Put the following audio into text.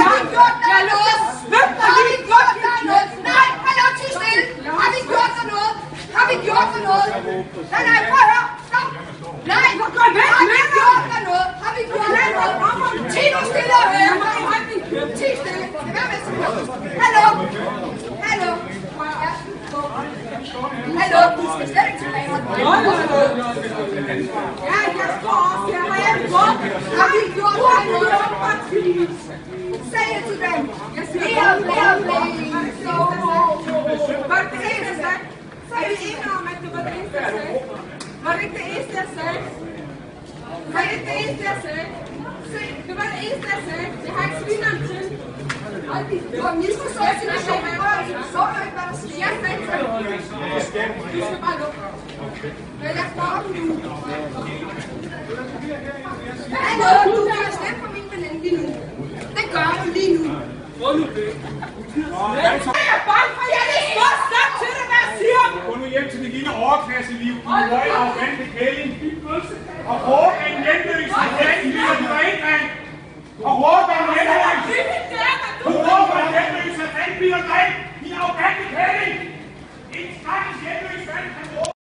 Har vi gjort noget? Har vi gjort noget? Nej, hallo, ty stille. Har vi gjort noget? Har vi gjort noget? Nej, prøv at høre. Stop. Nej, har vi gjort noget? Har vi gjort noget? Ti nu stille og høre mig. Ti stille. Hvad med sig? Hallo. Hallo. Hallo, du skal slet ikke tilbage. Ja, jeg står også her. Har vi gjort noget? Say it to them. Mere. Var det det eneste, jeg sagde? Er vi enige om, at det var det eneste, jeg sagde? Var det ikke det eneste, jeg sagde? Var det ikke det eneste, jeg sagde? Se, det var det eneste, jeg sagde. Jeg har ikke svineren til. Du har misforstået situationen. Så du ikke, hvad der sker? Jeg sagde til dig. Du skal bare lukke. Men jeg står op nu. Hallo, du kan stemme på min veninde lige nu. Det gør du lige nu. Hvor nu det? Jeg er bange for, jeg er så stop til det, hvad jeg siger. Gå nu hjem til det lille overklasseliv. Du høj og vante kælling. Og råb en hjemløs. Og fanden bliver du indgang. Og råb en hjemløs. Du råber en hjemløs. Og fanden bliver du indgang.